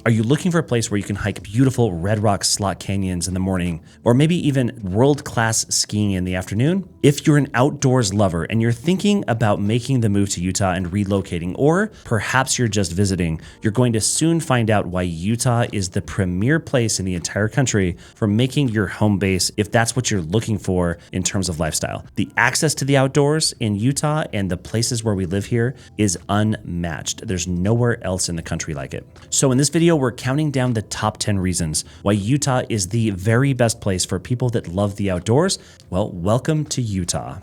Are you looking for a place where you can hike beautiful red rock slot canyons in the morning, or maybe even world-class skiing in the afternoon? If you're an outdoors lover and you're thinking about making the move to Utah and relocating, or perhaps you're just visiting, you're going to soon find out why Utah is the premier place in the entire country for making your home base if that's what you're looking for in terms of lifestyle. The access to the outdoors in Utah and the places where we live here is unmatched. There's nowhere else in the country like it. So in this video, we're counting down the top 10 reasons why Utah is the very best place for people that love the outdoors. Well, welcome to Utah.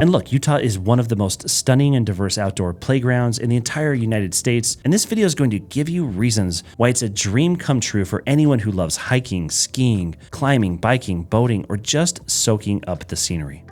And look, Utah is one of the most stunning and diverse outdoor playgrounds in the entire United States, and this video is going to give you reasons why it's a dream come true for anyone who loves hiking, skiing, climbing, biking, boating, or just soaking up the scenery.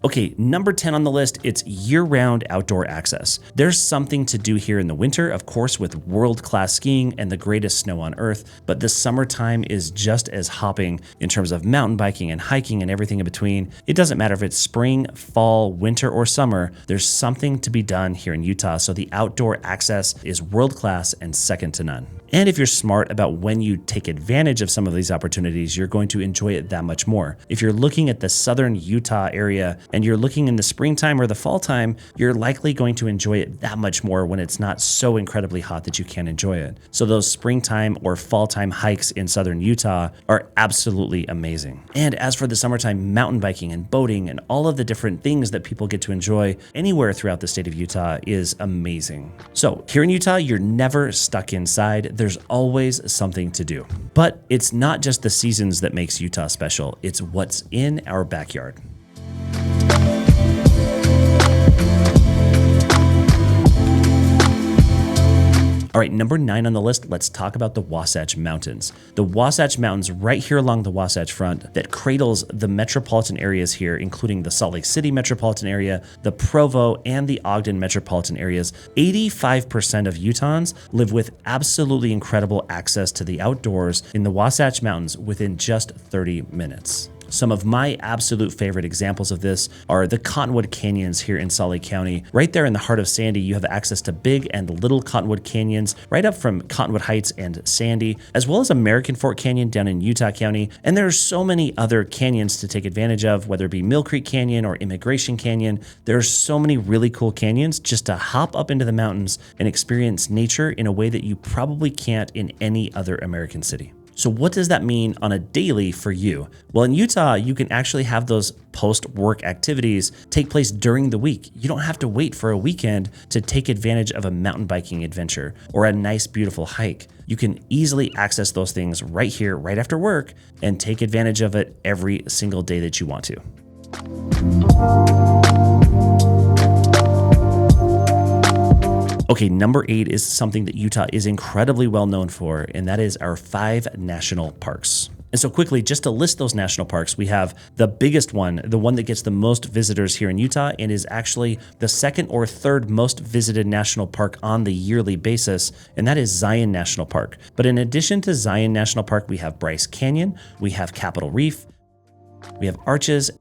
Okay, number 10 on the list, it's year-round outdoor access. There's something to do here in the winter, of course, with world-class skiing and the greatest snow on earth, but the summertime is just as hopping in terms of mountain biking and hiking and everything in between. It doesn't matter if it's spring, fall, winter, or summer, there's something to be done here in Utah, so the outdoor access is world-class and second to none. And if you're smart about when you take advantage of some of these opportunities, you're going to enjoy it that much more. If you're looking at the southern Utah area and you're looking in the springtime or the fall time, you're likely going to enjoy it that much more when it's not so incredibly hot that you can't enjoy it. So those springtime or fall time hikes in southern Utah are absolutely amazing. And as for the summertime mountain biking and boating and all of the different things that people get to enjoy anywhere throughout the state of Utah is amazing. So here in Utah, you're never stuck inside. There's always something to do. But it's not just the seasons that makes Utah special, it's what's in our backyard. All right, number 9 on the list, let's talk about the Wasatch Mountains. The Wasatch Mountains right here along the Wasatch Front that cradles the metropolitan areas here, including the Salt Lake City metropolitan area, the Provo, and the Ogden metropolitan areas. 85% of Utahns live with absolutely incredible access to the outdoors in the Wasatch Mountains within just 30 minutes. Some of my absolute favorite examples of this are the Cottonwood Canyons here in Salt Lake County. Right there in the heart of Sandy, you have access to big and little Cottonwood Canyons right up from Cottonwood Heights and Sandy, as well as American Fork Canyon down in Utah County. And there are so many other canyons to take advantage of, whether it be Mill Creek Canyon or Immigration Canyon. There are so many really cool canyons just to hop up into the mountains and experience nature in a way that you probably can't in any other American city. So what does that mean on a daily for you? Well, in Utah, you can actually have those post-work activities take place during the week. You don't have to wait for a weekend to take advantage of a mountain biking adventure or a nice, beautiful hike. You can easily access those things right here, right after work, and take advantage of it every single day that you want to. Okay, number 8 is something that Utah is incredibly well known for, and that is our 5 national parks. And so quickly, just to list those national parks, we have the biggest one, the one that gets the most visitors here in Utah and is actually the second or third most visited national park on the yearly basis, and that is Zion National Park. But in addition to Zion National Park, we have Bryce Canyon, we have Capitol Reef, we have Arches,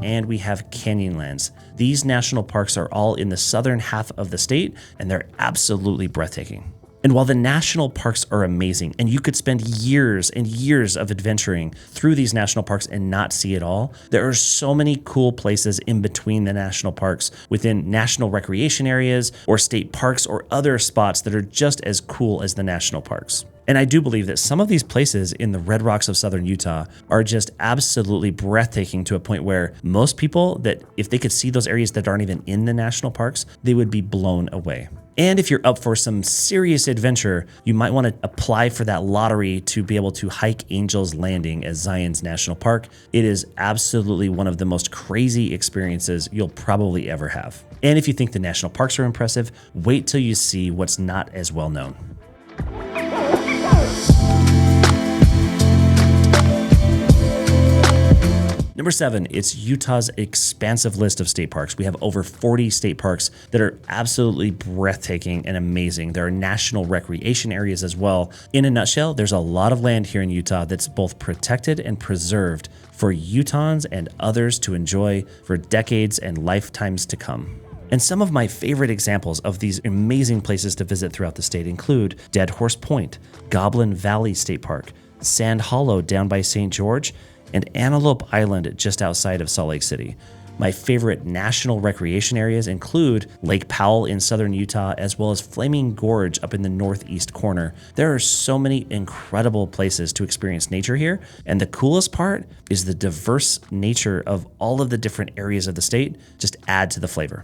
and we have Canyonlands. These national parks are all in the southern half of the state, and they're absolutely breathtaking. And while the national parks are amazing, and you could spend years and years of adventuring through these national parks and not see it all, there are so many cool places in between the national parks within national recreation areas or state parks or other spots that are just as cool as the national parks. And I do believe that some of these places in the Red Rocks of southern Utah are just absolutely breathtaking to a point where most people, that if they could see those areas that aren't even in the national parks, they would be blown away. And if you're up for some serious adventure, you might want to apply for that lottery to be able to hike Angel's Landing as Zion's National Park. It is absolutely one of the most crazy experiences you'll probably ever have. And if you think the national parks are impressive, wait till you see what's not as well known. Number 7, it's Utah's expansive list of state parks. We have over 40 state parks that are absolutely breathtaking and amazing. There are national recreation areas as well. In a nutshell, there's a lot of land here in Utah that's both protected and preserved for Utahns and others to enjoy for decades and lifetimes to come. And some of my favorite examples of these amazing places to visit throughout the state include Dead Horse Point, Goblin Valley State Park, Sand Hollow down by St. George, and Antelope Island just outside of Salt Lake City. My favorite national recreation areas include Lake Powell in southern Utah, as well as Flaming Gorge up in the northeast corner. There are so many incredible places to experience nature here, and the coolest part is the diverse nature of all of the different areas of the state just add to the flavor.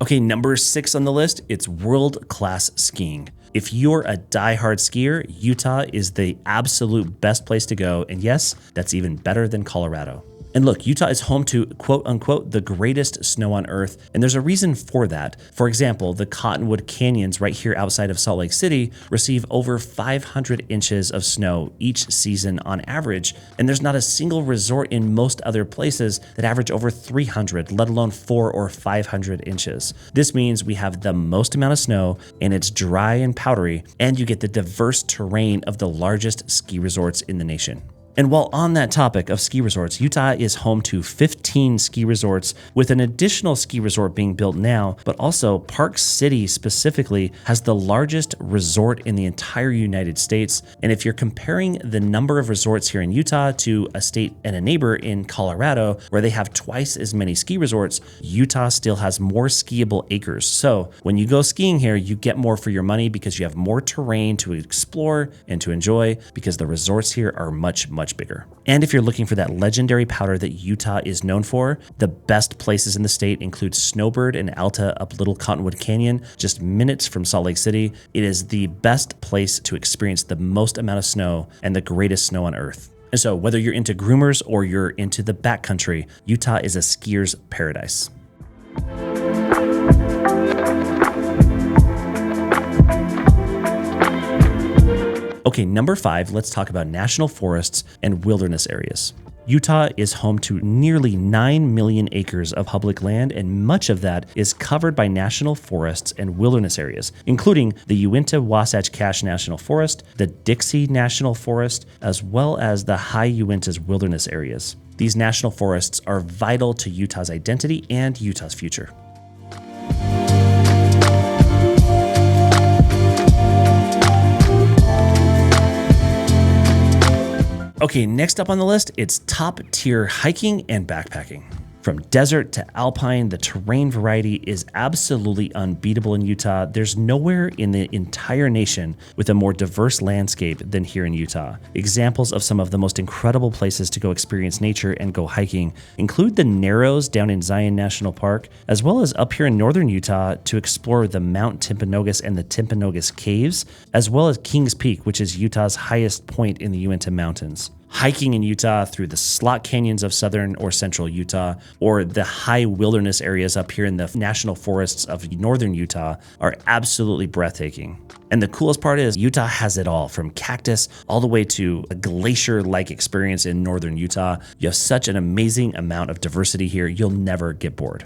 Okay, number 6 on the list, it's world-class skiing. If you're a diehard skier, Utah is the absolute best place to go. And yes, that's even better than Colorado. And look, Utah is home to quote unquote the greatest snow on earth, and there's a reason for that. For example, the Cottonwood Canyons right here outside of Salt Lake City receive over 500 inches of snow each season on average, and there's not a single resort in most other places that average over 300, let alone 400 or 500 inches. This means we have the most amount of snow, and it's dry and powdery, and you get the diverse terrain of the largest ski resorts in the nation. And while on that topic of ski resorts, Utah is home to 15 ski resorts, with an additional ski resort being built now, but also Park City specifically has the largest resort in the entire United States. And if you're comparing the number of resorts here in Utah to a state and a neighbor in Colorado, where they have twice as many ski resorts, Utah still has more skiable acres. So when you go skiing here, you get more for your money because you have more terrain to explore and to enjoy, because the resorts here are much bigger. And if you're looking for that legendary powder that Utah is known for, the best places in the state include Snowbird and Alta up Little Cottonwood Canyon, just minutes from Salt Lake City. It is the best place to experience the most amount of snow and the greatest snow on earth. And so whether you're into groomers or you're into the backcountry, Utah is a skier's paradise. Okay, number 5, let's talk about national forests and wilderness areas. Utah is home to nearly 9 million acres of public land, and much of that is covered by national forests and wilderness areas, including the Uinta-Wasatch Cache National Forest, the Dixie National Forest, as well as the High Uintas Wilderness areas. These national forests are vital to Utah's identity and Utah's future. Okay, next up on the list, it's top tier hiking and backpacking. From desert to alpine, the terrain variety is absolutely unbeatable in Utah. There's nowhere in the entire nation with a more diverse landscape than here in Utah. Examples of some of the most incredible places to go experience nature and go hiking include the Narrows down in Zion National Park, as well as up here in northern Utah to explore the Mount Timpanogos and the Timpanogos Caves, as well as Kings Peak, which is Utah's highest point in the Uinta Mountains. Hiking in Utah through the slot canyons of southern or central Utah, or the high wilderness areas up here in the national forests of northern Utah are absolutely breathtaking. And the coolest part is Utah has it all, from cactus all the way to a glacier-like experience in northern Utah. You have such an amazing amount of diversity here, you'll never get bored.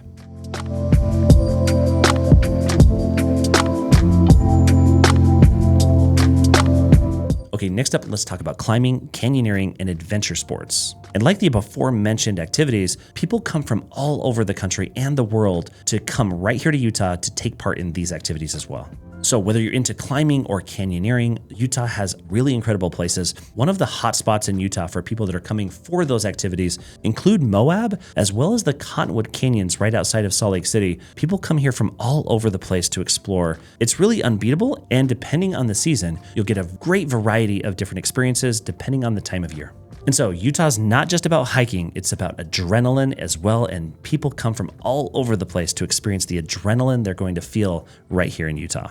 Okay, next up, let's talk about climbing, canyoneering, and adventure sports. And like the before mentioned activities, people come from all over the country and the world to come right here to Utah to take part in these activities as well. So whether you're into climbing or canyoneering, Utah has really incredible places. One of the hot spots in Utah for people that are coming for those activities include Moab, as well as the Cottonwood Canyons right outside of Salt Lake City. People come here from all over the place to explore. It's really unbeatable, and depending on the season, you'll get a great variety of different experiences depending on the time of year. And so Utah's not just about hiking, it's about adrenaline as well, and people come from all over the place to experience the adrenaline they're going to feel right here in Utah.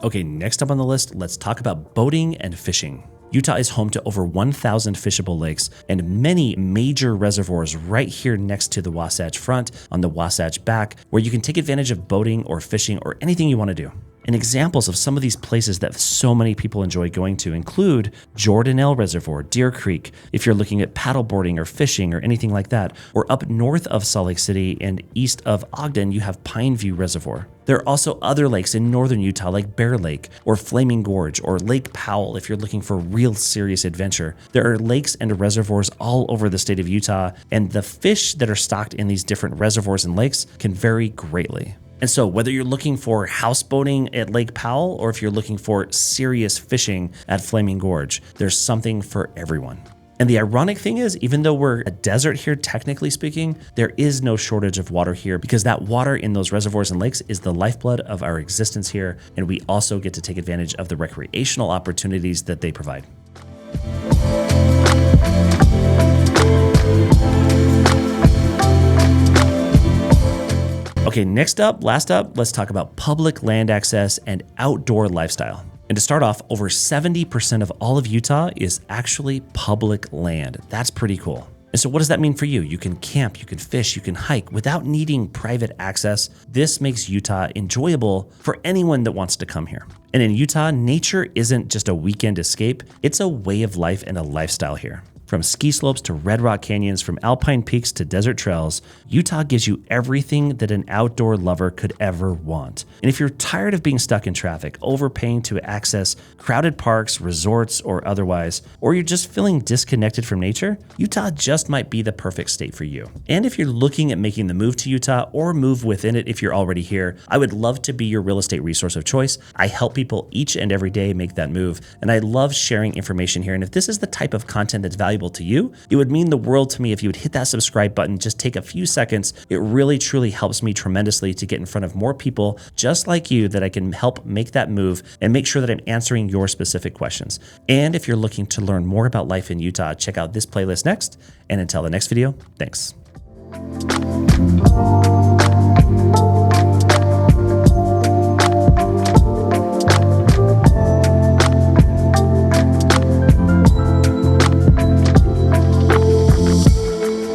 Okay, next up on the list, let's talk about boating and fishing. Utah is home to over 1,000 fishable lakes and many major reservoirs right here next to the Wasatch Front on the Wasatch back, where you can take advantage of boating or fishing or anything you want to do. And examples of some of these places that so many people enjoy going to include Jordanelle Reservoir, Deer Creek, if you're looking at paddleboarding or fishing or anything like that, or up north of Salt Lake City and east of Ogden, you have Pineview Reservoir. There are also other lakes in northern Utah like Bear Lake or Flaming Gorge or Lake Powell if you're looking for real serious adventure. There are lakes and reservoirs all over the state of Utah, and the fish that are stocked in these different reservoirs and lakes can vary greatly. And so whether you're looking for houseboating at Lake Powell or if you're looking for serious fishing at Flaming Gorge, there's something for everyone. And the ironic thing is, even though we're a desert here, technically speaking, there is no shortage of water here because that water in those reservoirs and lakes is the lifeblood of our existence here. And we also get to take advantage of the recreational opportunities that they provide. Okay, last up, let's talk about public land access and outdoor lifestyle. And to start off, over 70% of all of Utah is actually public land. That's pretty cool. And so what does that mean for you? You can camp, you can fish, you can hike without needing private access. This makes Utah enjoyable for anyone that wants to come here. And in Utah, nature isn't just a weekend escape, it's a way of life and a lifestyle here. From ski slopes to red rock canyons, from alpine peaks to desert trails, Utah gives you everything that an outdoor lover could ever want. And if you're tired of being stuck in traffic, overpaying to access crowded parks, resorts, or otherwise, or you're just feeling disconnected from nature, Utah just might be the perfect state for you. And if you're looking at making the move to Utah or move within it if you're already here, I would love to be your real estate resource of choice. I help people each and every day make that move, and I love sharing information here. And if this is the type of content that's valuable to you, it would mean the world to me if you would hit that subscribe button. Just take a few seconds. It really truly helps me tremendously to get in front of more people just like you that I can help make that move and make sure that I'm answering your specific questions. And if you're looking to learn more about life in Utah, check out this playlist next. And until the next video, thanks.